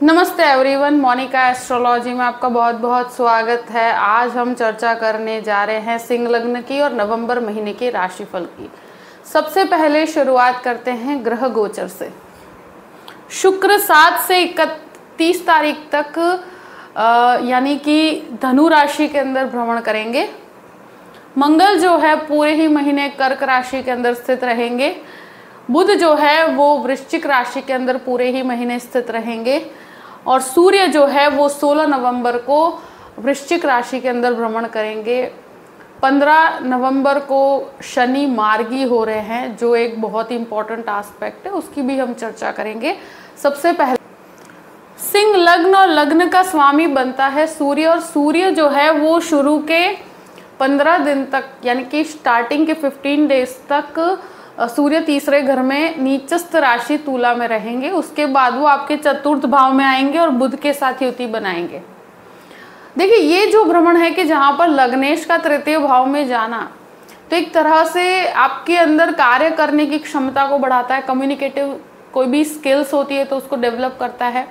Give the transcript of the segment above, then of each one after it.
नमस्ते everyone, Monika astrology में आपका बहुत बहुत स्वागत है। आज हम चर्चा करने जा रहे हैं सिंह लग्न की और नवंबर महीने के राशिफल की। सबसे पहले शुरुआत करते हैं ग्रह गोचर से। शुक्र 7 से 31 तारीख तक यानी कि धनु राशि के अंदर भ्रमण करेंगे। मंगल जो है पूरे ही महीने कर्क राशि के अंदर स्थित रहेंगे। बुध जो है वो वृश्चिक राशि के अंदर पूरे ही महीने स्थित रहेंगे और सूर्य जो है वो 16 नवंबर को वृश्चिक राशि के अंदर भ्रमण करेंगे। 15 नवंबर को शनि मार्गी हो रहे हैं, जो एक बहुत ही इंपॉर्टेंट एस्पेक्ट है, उसकी भी हम चर्चा करेंगे। सबसे पहले सिंह लग्न और लग्न का स्वामी बनता है सूर्य, और सूर्य जो है वो शुरू के 15 दिन तक यानी कि स्टार्टिंग के 15 डेज तक सूर्य तीसरे घर में नीचस्थ राशि तुला में रहेंगे। उसके बाद वो आपके चतुर्थ भाव में आएंगे और बुध के साथ युति बनाएंगे। देखिए, ये जो भ्रमण है कि जहाँ पर लग्नेश का तृतीय भाव में जाना, तो एक तरह से आपके अंदर कार्य करने की क्षमता को बढ़ाता है। कम्युनिकेटिव कोई भी स्किल्स होती है तो उसको डेवलप करता है।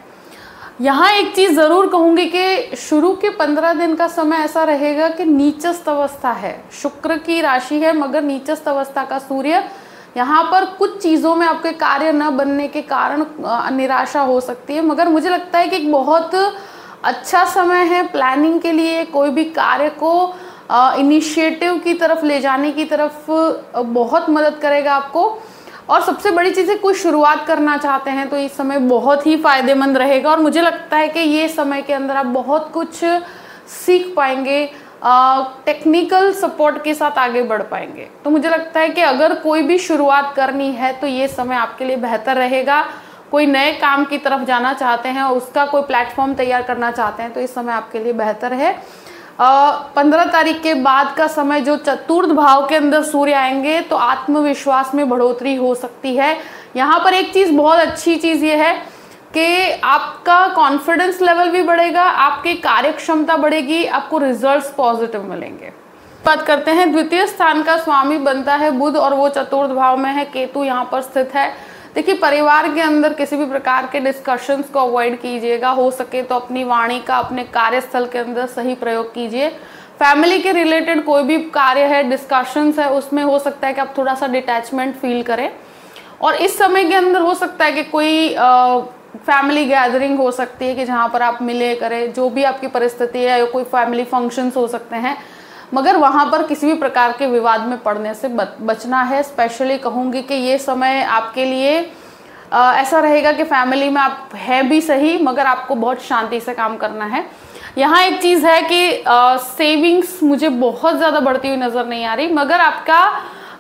यहाँ एक चीज़ ज़रूर कहूँगी कि शुरू के 15 दिन का समय ऐसा रहेगा कि नीचस्थ अवस्था है, शुक्र की राशि है मगर नीचस्थ अवस्था का सूर्य। यहाँ पर कुछ चीज़ों में आपके कार्य न बनने के कारण निराशा हो सकती है, मगर मुझे लगता है कि एक बहुत अच्छा समय है प्लानिंग के लिए। कोई भी कार्य को इनिशिएटिव की तरफ ले जाने की तरफ बहुत मदद करेगा आपको। और सबसे बड़ी चीज़ है, कोई शुरुआत करना चाहते हैं तो इस समय बहुत ही फायदेमंद रहेगा। और मुझे लगता है कि ये समय के अंदर आप बहुत कुछ सीख पाएंगे, टेक्निकल सपोर्ट के साथ आगे बढ़ पाएंगे। तो मुझे लगता है कि अगर कोई भी शुरुआत करनी है तो ये समय आपके लिए बेहतर रहेगा। कोई नए काम की तरफ जाना चाहते हैं और उसका कोई प्लेटफॉर्म तैयार करना चाहते हैं तो इस समय आपके लिए बेहतर है। 15 तारीख के बाद का समय जो चतुर्थ भाव के अंदर सूर्य आएंगे तो आत्मविश्वास में बढ़ोतरी हो सकती है। यहाँ पर एक चीज़, बहुत अच्छी चीज़ ये है कि आपका कॉन्फिडेंस लेवल भी बढ़ेगा, आपकी कार्य क्षमता बढ़ेगी, आपको रिजल्ट्स पॉजिटिव मिलेंगे। बात करते हैं द्वितीय स्थान का स्वामी बनता है बुध और वो चतुर्थ भाव में है। केतु यहाँ पर स्थित है। देखिए, परिवार के अंदर किसी भी प्रकार के डिस्कशंस को अवॉइड कीजिएगा। हो सके तो अपनी वाणी का अपने कार्यस्थल के अंदर सही प्रयोग कीजिए। फैमिली के रिलेटेड कोई भी कार्य है, डिस्कशंस है, उसमें हो सकता है कि आप थोड़ा सा डिटैचमेंट फील करें। और इस समय के अंदर हो सकता है कि कोई फैमिली गैदरिंग हो सकती है कि जहाँ पर आप मिले करें, जो भी आपकी परिस्थिति है, या कोई फैमिली फंक्शंस हो सकते हैं, मगर वहाँ पर किसी भी प्रकार के विवाद में पड़ने से बचना है। स्पेशली कहूँगी कि ये समय आपके लिए ऐसा रहेगा कि फैमिली में आप हैं भी सही मगर आपको बहुत शांति से काम करना है। यहाँ एक चीज़ है कि सेविंग्स मुझे बहुत ज़्यादा बढ़ती हुई नज़र नहीं आ रही, मगर आपका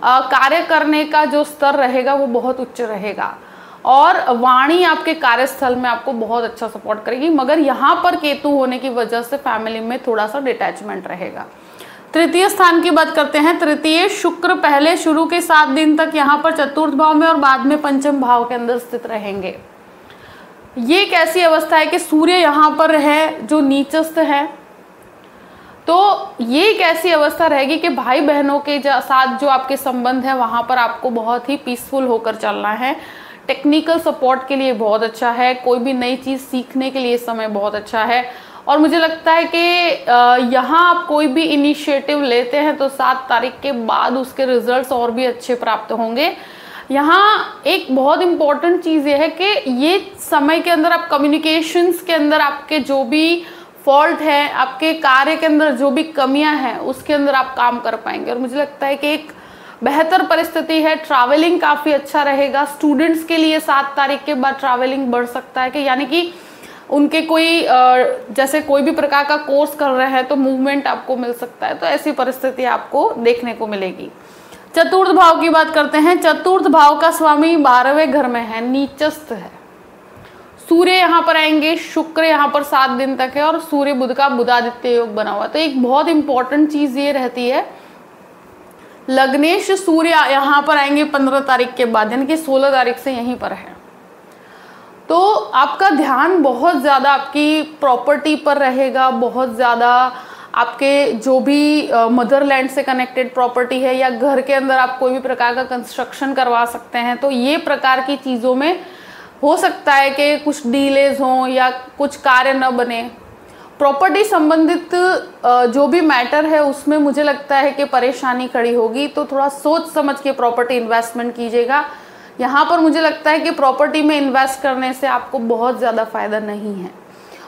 कार्य करने का जो स्तर रहेगा वो बहुत उच्च रहेगा और वाणी आपके कार्यस्थल में आपको बहुत अच्छा सपोर्ट करेगी। मगर यहाँ पर केतु होने की वजह से फैमिली में थोड़ा सा डिटैचमेंट रहेगा। तृतीय स्थान की बात करते हैं। तृतीय शुक्र पहले शुरू के 7 दिन तक यहाँ पर चतुर्थ भाव में और बाद में पंचम भाव के अंदर स्थित रहेंगे। ये एक ऐसी अवस्था है कि सूर्य यहाँ पर है जो नीचस्थ है, तो ये एक ऐसी अवस्था रहेगी कि भाई बहनों के साथ जो आपके संबंध है वहाँ पर आपको बहुत ही पीसफुल होकर चलना है। टेक्निकल सपोर्ट के लिए बहुत अच्छा है, कोई भी नई चीज़ सीखने के लिए समय बहुत अच्छा है। और मुझे लगता है कि यहाँ आप कोई भी इनिशिएटिव लेते हैं तो 7 तारीख के बाद उसके रिजल्ट्स और भी अच्छे प्राप्त होंगे। यहाँ एक बहुत इम्पॉर्टेंट चीज़ ये है कि ये समय के अंदर आप कम्युनिकेशंस के अंदर आपके जो भी फॉल्ट है, आपके कार्य के अंदर जो भी कमियाँ हैं, उसके अंदर आप काम कर पाएंगे। और मुझे लगता है कि एक बेहतर परिस्थिति है। ट्रैवलिंग काफ़ी अच्छा रहेगा। स्टूडेंट्स के लिए 7 तारीख के बाद ट्रैवलिंग बढ़ सकता है कि यानी कि उनके कोई जैसे कोई भी प्रकार का कोर्स कर रहे हैं तो मूवमेंट आपको मिल सकता है, तो ऐसी परिस्थिति आपको देखने को मिलेगी। चतुर्थ भाव की बात करते हैं। चतुर्थ भाव का स्वामी 12वें घर में है, नीचस्थ है। सूर्य यहाँ पर आएंगे, शुक्र यहाँ पर 7 दिन तक है और सूर्य बुध का बुधादित्य योग बना हुआ। तो एक बहुत इंपॉर्टेंट चीज़ ये रहती है, लग्नेश सूर्य यहाँ पर आएंगे 15 तारीख के बाद, यानी कि 16 तारीख से यहीं पर है। तो आपका ध्यान बहुत ज़्यादा आपकी प्रॉपर्टी पर रहेगा, बहुत ज़्यादा आपके जो भी मदरलैंड से कनेक्टेड प्रॉपर्टी है या घर के अंदर आप कोई भी प्रकार का कंस्ट्रक्शन करवा सकते हैं, तो ये प्रकार की चीज़ों में हो सकता है कि कुछ डीलेज हों या कुछ कार्य न बने। प्रॉपर्टी संबंधित जो भी मैटर है उसमें मुझे लगता है कि परेशानी खड़ी होगी, तो थोड़ा सोच समझ के प्रॉपर्टी इन्वेस्टमेंट कीजिएगा। यहाँ पर मुझे लगता है कि प्रॉपर्टी में इन्वेस्ट करने से आपको बहुत ज़्यादा फायदा नहीं है।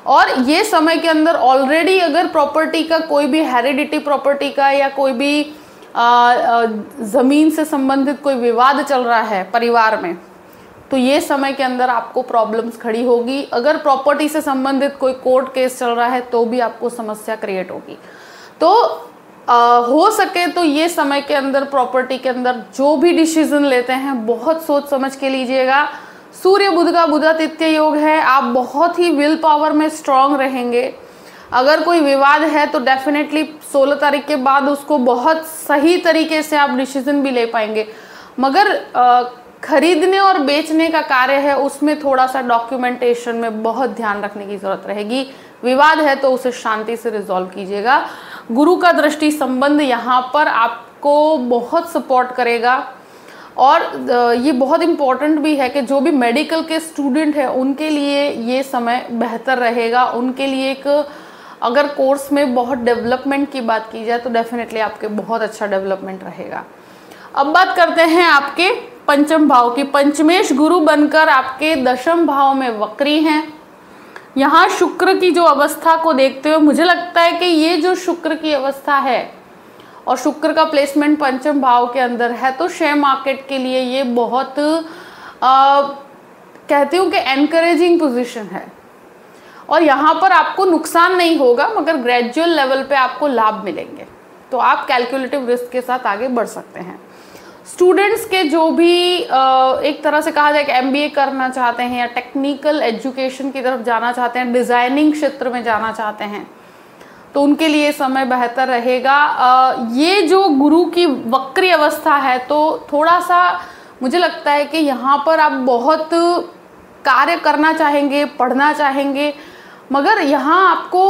और ये समय के अंदर ऑलरेडी अगर प्रॉपर्टी का कोई भी हेरिडिटी प्रॉपर्टी का या कोई भी ज़मीन से संबंधित कोई विवाद चल रहा है परिवार में, तो ये समय के अंदर आपको प्रॉब्लम्स खड़ी होगी। अगर प्रॉपर्टी से संबंधित कोई कोर्ट केस चल रहा है तो भी आपको समस्या क्रिएट होगी। तो हो सके तो ये समय के अंदर प्रॉपर्टी के अंदर जो भी डिसीजन लेते हैं बहुत सोच समझ के लीजिएगा। सूर्य बुध का बुधादित्य योग है, आप बहुत ही विल पावर में स्ट्रांग रहेंगे। अगर कोई विवाद है तो डेफिनेटली 16 तारीख के बाद उसको बहुत सही तरीके से आप डिसीजन भी ले पाएंगे। मगर खरीदने और बेचने का कार्य है उसमें थोड़ा सा डॉक्यूमेंटेशन में बहुत ध्यान रखने की जरूरत रहेगी। विवाद है तो उसे शांति से रिजॉल्व कीजिएगा। गुरु का दृष्टि संबंध यहाँ पर आपको बहुत सपोर्ट करेगा। और ये बहुत इम्पोर्टेंट भी है कि जो भी मेडिकल के स्टूडेंट हैं उनके लिए ये समय बेहतर रहेगा। उनके लिए एक अगर कोर्स में बहुत डेवलपमेंट की बात की जाए तो डेफिनेटली आपके बहुत अच्छा डेवलपमेंट रहेगा। अब बात करते हैं आपके पंचम भाव की। पंचमेश गुरु बनकर आपके दशम भाव में वक्री हैं। यहाँ शुक्र की जो अवस्था को देखते हुए मुझे लगता है कि ये जो शुक्र की अवस्था है और शुक्र का प्लेसमेंट पंचम भाव के अंदर है, तो शेयर मार्केट के लिए ये बहुत कहती हूँ कि एनकरेजिंग पोजीशन है। और यहाँ पर आपको नुकसान नहीं होगा मगर ग्रेजुअल लेवल पे आपको लाभ मिलेंगे, तो आप कैलकुलेटिव रिस्क के साथ आगे बढ़ सकते हैं। स्टूडेंट्स के जो भी एक तरह से कहा जाए कि MBA करना चाहते हैं या टेक्निकल एजुकेशन की तरफ जाना चाहते हैं, डिज़ाइनिंग क्षेत्र में जाना चाहते हैं, तो उनके लिए समय बेहतर रहेगा। ये जो गुरु की वक्री अवस्था है तो थोड़ा सा मुझे लगता है कि यहाँ पर आप बहुत कार्य करना चाहेंगे, पढ़ना चाहेंगे, मगर यहाँ आपको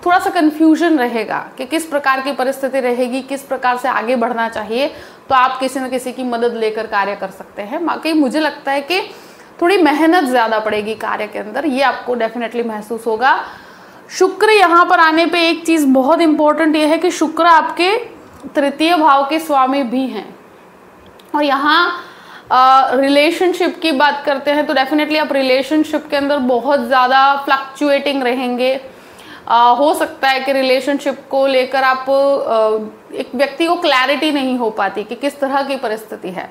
थोड़ा सा कन्फ्यूजन रहेगा कि किस प्रकार की परिस्थिति रहेगी, किस प्रकार से आगे बढ़ना चाहिए। तो आप किसी न किसी की मदद लेकर कार्य कर सकते हैं। बाकी मुझे लगता है कि थोड़ी मेहनत ज़्यादा पड़ेगी कार्य के अंदर, ये आपको डेफिनेटली महसूस होगा। शुक्र यहाँ पर आने पे एक चीज़ बहुत इम्पोर्टेंट ये है कि शुक्र आपके तृतीय भाव के स्वामी भी हैं। और यहाँ रिलेशनशिप की बात करते हैं तो डेफिनेटली आप रिलेशनशिप के अंदर बहुत ज़्यादा फ्लक्चुएटिंग रहेंगे। हो सकता है कि रिलेशनशिप को लेकर आप एक व्यक्ति को क्लैरिटी नहीं हो पाती कि किस तरह की परिस्थिति है,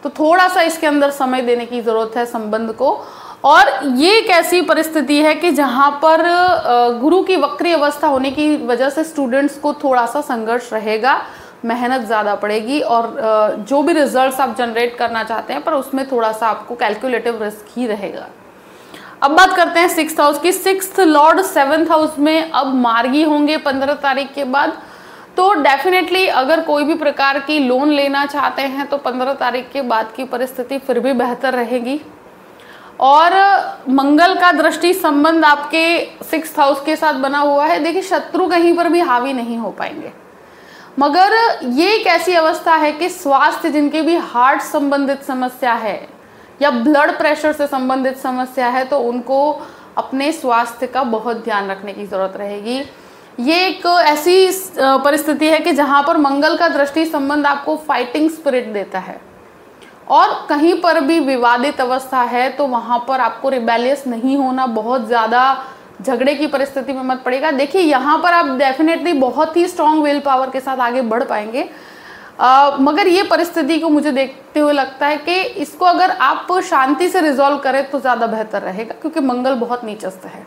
तो थोड़ा सा इसके अंदर समय देने की ज़रूरत है संबंध को। और ये एक ऐसी परिस्थिति है कि जहाँ पर गुरु की वक्री अवस्था होने की वजह से स्टूडेंट्स को थोड़ा सा संघर्ष रहेगा, मेहनत ज़्यादा पड़ेगी और जो भी रिजल्ट्स आप जनरेट करना चाहते हैं पर उसमें थोड़ा सा आपको कैलकुलेटिव रिस्क ही रहेगा। अब बात करते हैं 6th हाउस की। 6th लॉर्ड 7th हाउस में अब मार्गी होंगे 15 तारीख के बाद। तो डेफिनेटली अगर कोई भी प्रकार की लोन लेना चाहते हैं तो 15 तारीख के बाद की परिस्थिति फिर भी बेहतर रहेगी। और मंगल का दृष्टि संबंध आपके 6th हाउस के साथ बना हुआ है। देखिए शत्रु कहीं पर भी हावी नहीं हो पाएंगे, मगर ये एक ऐसी अवस्था है कि स्वास्थ्य जिनके भी हार्ट संबंधित समस्या है या ब्लड प्रेशर से संबंधित समस्या है तो उनको अपने स्वास्थ्य का बहुत ध्यान रखने की ज़रूरत रहेगी। ये एक ऐसी परिस्थिति है कि जहाँ पर मंगल का दृष्टि संबंध आपको फाइटिंग स्पिरिट देता है और कहीं पर भी विवादित अवस्था है तो वहाँ पर आपको रिबेलियस नहीं होना, बहुत ज़्यादा झगड़े की परिस्थिति में मत पड़ेगा। देखिए यहाँ पर आप डेफिनेटली बहुत ही स्ट्रॉन्ग विल पावर के साथ आगे बढ़ पाएंगे, मगर ये परिस्थिति को मुझे देखते हुए लगता है कि इसको अगर आप शांति से रिजॉल्व करें तो ज़्यादा बेहतर रहेगा क्योंकि मंगल बहुत नीचस्थ है।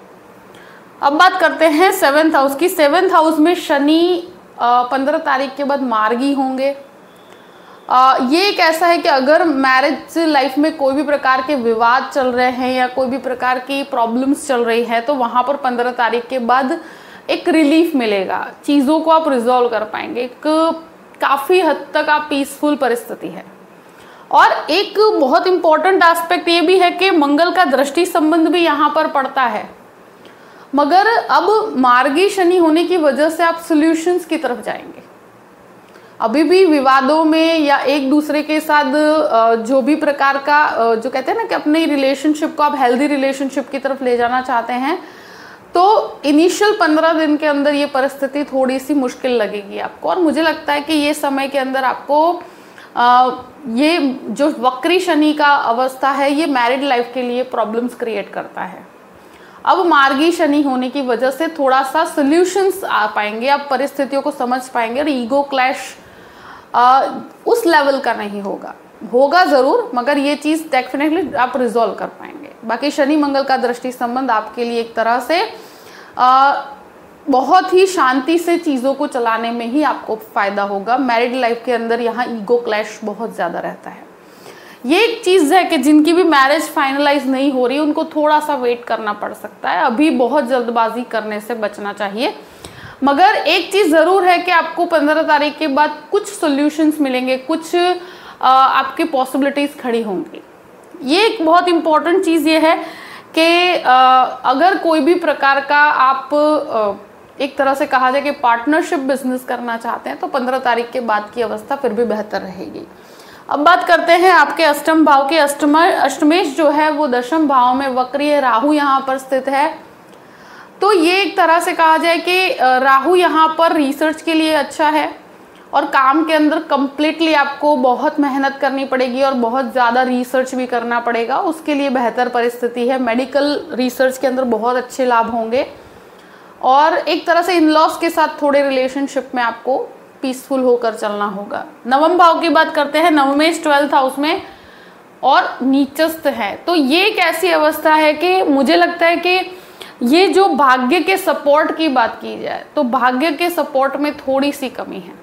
अब बात करते हैं 7th हाउस की। 7th हाउस में शनि 15 तारीख के बाद मार्गी होंगे। ये एक ऐसा है कि अगर मैरिज लाइफ में कोई भी प्रकार के विवाद चल रहे हैं या कोई भी प्रकार की प्रॉब्लम्स चल रही है तो वहाँ पर 15 तारीख के बाद एक रिलीफ मिलेगा, चीज़ों को आप रिजॉल्व कर पाएंगे, एक काफ़ी हद तक आप पीसफुल परिस्थिति है। और एक बहुत इम्पॉर्टेंट एस्पेक्ट ये भी है कि मंगल का दृष्टि संबंध भी यहाँ पर पड़ता है, मगर अब मार्गी शनि होने की वजह से आप सॉल्यूशंस की तरफ जाएंगे। अभी भी विवादों में या एक दूसरे के साथ जो भी प्रकार का जो कहते हैं ना कि अपने रिलेशनशिप को आप हेल्दी रिलेशनशिप की तरफ ले जाना चाहते हैं, तो इनिशियल 15 दिन के अंदर ये परिस्थिति थोड़ी सी मुश्किल लगेगी आपको। और मुझे लगता है कि ये समय के अंदर आपको ये जो वक्री शनि का अवस्था है ये मैरिड लाइफ के लिए प्रॉब्लम्स क्रिएट करता है। अब मार्गी शनि होने की वजह से थोड़ा सा सॉल्यूशंस आ पाएंगे, आप परिस्थितियों को समझ पाएंगे और ईगो क्लैश उस लेवल का नहीं होगा ज़रूर, मगर ये चीज़ डेफिनेटली आप रिजॉल्व कर पाएंगे। बाकी शनि मंगल का दृष्टि संबंध आपके लिए एक तरह से बहुत ही शांति से चीज़ों को चलाने में ही आपको फ़ायदा होगा। मैरिड लाइफ के अंदर यहाँ ईगो क्लैश बहुत ज़्यादा रहता है। ये एक चीज़ है कि जिनकी भी मैरिज फाइनलाइज नहीं हो रही उनको थोड़ा सा वेट करना पड़ सकता है, अभी बहुत जल्दबाजी करने से बचना चाहिए। मगर एक चीज़ ज़रूर है कि आपको 15 तारीख के बाद कुछ सॉल्यूशंस मिलेंगे, कुछ आपके पॉसिबिलिटीज़ खड़ी होंगी। ये एक बहुत इम्पॉर्टेंट चीज़ ये है कि अगर कोई भी प्रकार का आप एक तरह से कहा जाए कि पार्टनरशिप बिजनेस करना चाहते हैं तो 15 तारीख के बाद की अवस्था फिर भी बेहतर रहेगी। अब बात करते हैं आपके अष्टम भाव के। अष्टमेश जो है वो दशम भाव में वक्रीय राहु यहाँ पर स्थित है। तो ये एक तरह से कहा जाए कि राहु यहाँ पर रिसर्च के लिए अच्छा है और काम के अंदर कंप्लीटली आपको बहुत मेहनत करनी पड़ेगी और बहुत ज़्यादा रिसर्च भी करना पड़ेगा, उसके लिए बेहतर परिस्थिति है। मेडिकल रिसर्च के अंदर बहुत अच्छे लाभ होंगे और एक तरह से इन लॉस के साथ थोड़े रिलेशनशिप में आपको पीसफुल होकर चलना होगा। नवम भाव की बात करते हैं। नवमेश 12th हाउस में और नीचस्थ है, तो ये एक ऐसी अवस्था है कि मुझे लगता है कि ये जो भाग्य के सपोर्ट की बात की जाए तो भाग्य के सपोर्ट में थोड़ी सी कमी है।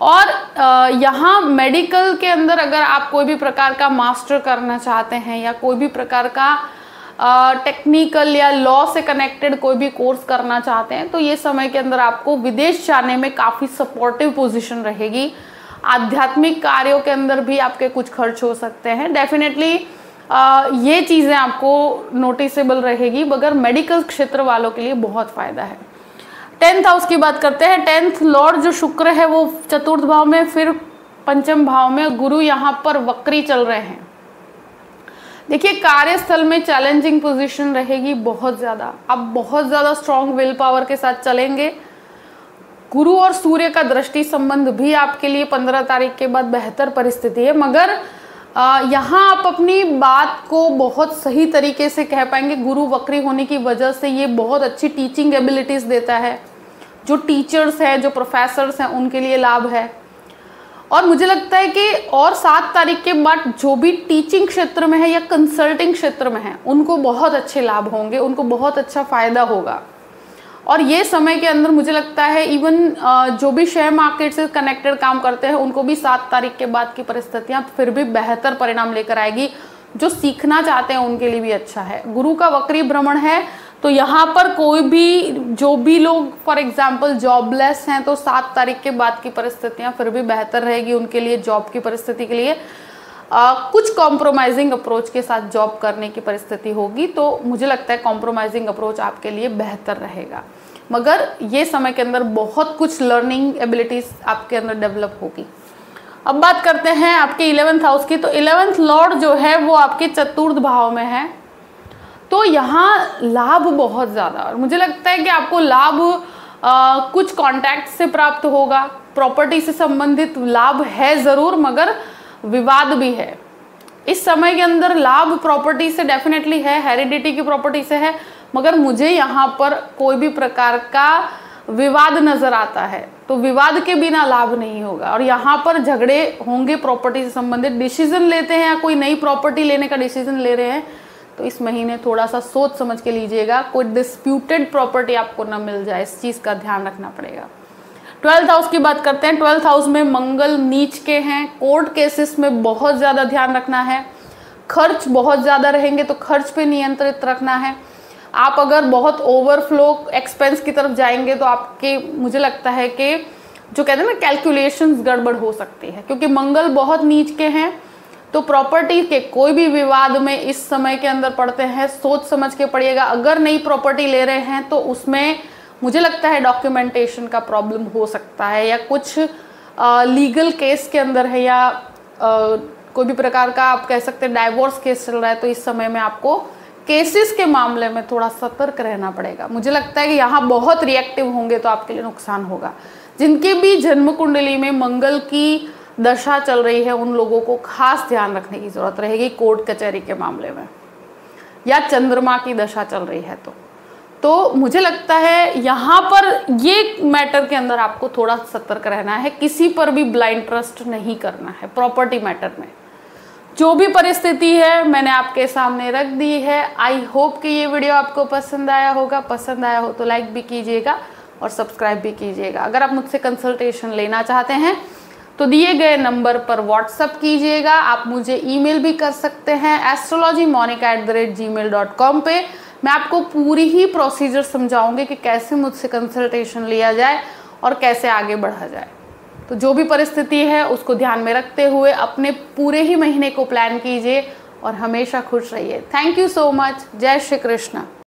और यहाँ मेडिकल के अंदर अगर आप कोई भी प्रकार का मास्टर करना चाहते हैं या कोई भी प्रकार का टेक्निकल या लॉ से कनेक्टेड कोई भी कोर्स करना चाहते हैं तो ये समय के अंदर आपको विदेश जाने में काफ़ी सपोर्टिव पोजीशन रहेगी। आध्यात्मिक कार्यों के अंदर भी आपके कुछ खर्च हो सकते हैं। डेफिनेटली ये चीज़ें आपको नोटिसेबल रहेगी, मगर मेडिकल क्षेत्र वालों के लिए बहुत फ़ायदा है। 10th हाउस की बात करते हैं। 10th लॉर्ड जो शुक्र है वो चतुर्थ भाव में, फिर पंचम भाव में, गुरु यहाँ पर वक्री चल रहे हैं। देखिए कार्यस्थल में चैलेंजिंग पोजीशन रहेगी बहुत ज़्यादा, आप बहुत ज़्यादा स्ट्रॉन्ग विल पावर के साथ चलेंगे। गुरु और सूर्य का दृष्टि संबंध भी आपके लिए 15 तारीख के बाद बेहतर परिस्थिति है, मगर यहाँ आप अपनी बात को बहुत सही तरीके से कह पाएंगे। गुरु वक्री होने की वजह से ये बहुत अच्छी टीचिंग एबिलिटीज़ देता है। जो टीचर्स हैं, जो प्रोफेसर्स हैं, उनके लिए लाभ है। और मुझे लगता है कि और 7 तारीख के बाद जो भी टीचिंग क्षेत्र में है या कंसल्टिंग क्षेत्र में है उनको बहुत अच्छे लाभ होंगे, उनको बहुत अच्छा फ़ायदा होगा। और ये समय के अंदर मुझे लगता है इवन जो भी शेयर मार्केट से कनेक्टेड काम करते हैं उनको भी 7 तारीख के बाद की परिस्थितियाँ फिर भी बेहतर परिणाम लेकर आएगी। जो सीखना चाहते हैं उनके लिए भी अच्छा है। गुरु का वक्री भ्रमण है तो यहाँ पर कोई भी जो भी लोग फॉर एग्जांपल जॉबलेस हैं तो 7 तारीख के बाद की परिस्थितियाँ फिर भी बेहतर रहेगी उनके लिए। जॉब की परिस्थिति के लिए कुछ कॉम्प्रोमाइजिंग अप्रोच के साथ जॉब करने की परिस्थिति होगी, तो मुझे लगता है कॉम्प्रोमाइजिंग अप्रोच आपके लिए बेहतर रहेगा। मगर ये समय के अंदर बहुत कुछ लर्निंग एबिलिटीज़ आपके अंदर डेवलप होगी। अब बात करते हैं आपके 11th हाउस की। तो 11th लॉर्ड जो है वो आपके चतुर्थ भाव में है, तो यहाँ लाभ बहुत ज़्यादा, और मुझे लगता है कि आपको लाभ कुछ कॉन्टैक्ट से प्राप्त होगा। प्रॉपर्टी से संबंधित लाभ है ज़रूर, मगर विवाद भी है। इस समय के अंदर लाभ प्रॉपर्टी से डेफिनेटली है, हेरिडिटी की प्रॉपर्टी से है, मगर मुझे यहाँ पर कोई भी प्रकार का विवाद नज़र आता है, तो विवाद के बिना लाभ नहीं होगा। और यहाँ पर झगड़े होंगे प्रॉपर्टी से संबंधित। डिसीजन लेते हैं या कोई नई प्रॉपर्टी लेने का डिसीजन ले रहे हैं तो इस महीने थोड़ा सा सोच समझ के लीजिएगा, कोई डिस्प्यूटेड प्रॉपर्टी आपको ना मिल जाए, इस चीज़ का ध्यान रखना पड़ेगा। 12th हाउस की बात करते हैं। 12th हाउस में मंगल नीच के हैं। कोर्ट केसेस में बहुत ज़्यादा ध्यान रखना है। खर्च बहुत ज़्यादा रहेंगे तो खर्च पे नियंत्रित रखना है। आप अगर बहुत ओवरफ्लो एक्सपेंस की तरफ जाएंगे तो आपके मुझे लगता है कि जो कहते हैं ना कैलकुलेशंस गड़बड़ हो सकती है, क्योंकि मंगल बहुत नीच के हैं। तो प्रॉपर्टी के कोई भी विवाद में इस समय के अंदर पड़ते हैं, सोच समझ के पड़िएगा। अगर नई प्रॉपर्टी ले रहे हैं तो उसमें मुझे लगता है डॉक्यूमेंटेशन का प्रॉब्लम हो सकता है, या कुछ लीगल केस के अंदर है या कोई भी प्रकार का आप कह सकते हैं डाइवोर्स केस चल रहा है, तो इस समय में आपको केसेस के मामले में थोड़ा सतर्क रहना पड़ेगा। मुझे लगता है कि यहाँ बहुत रिएक्टिव होंगे तो आपके लिए नुकसान होगा। जिनके भी जन्म कुंडली में मंगल की दशा चल रही है उन लोगों को खास ध्यान रखने की जरूरत रहेगी कोर्ट कचहरी के मामले में, या चंद्रमा की दशा चल रही है तो मुझे लगता है यहाँ पर ये मैटर के अंदर आपको थोड़ा सतर्क रहना है। किसी पर भी ब्लाइंड ट्रस्ट नहीं करना है। प्रॉपर्टी मैटर में जो भी परिस्थिति है मैंने आपके सामने रख दी है। आई होप कि ये वीडियो आपको पसंद आया होगा। पसंद आया हो तो लाइक भी कीजिएगा और सब्सक्राइब भी कीजिएगा। अगर आप मुझसे कंसल्टेशन लेना चाहते हैं तो दिए गए नंबर पर व्हाट्सअप कीजिएगा। आप मुझे ईमेल भी कर सकते हैं astrologymonica@gmail.com पे। मैं आपको पूरी ही प्रोसीजर समझाऊंगी कि कैसे मुझसे कंसल्टेशन लिया जाए और कैसे आगे बढ़ा जाए। तो जो भी परिस्थिति है उसको ध्यान में रखते हुए अपने पूरे ही महीने को प्लान कीजिए और हमेशा खुश रहिए। Thank you so much. जय श्री कृष्ण।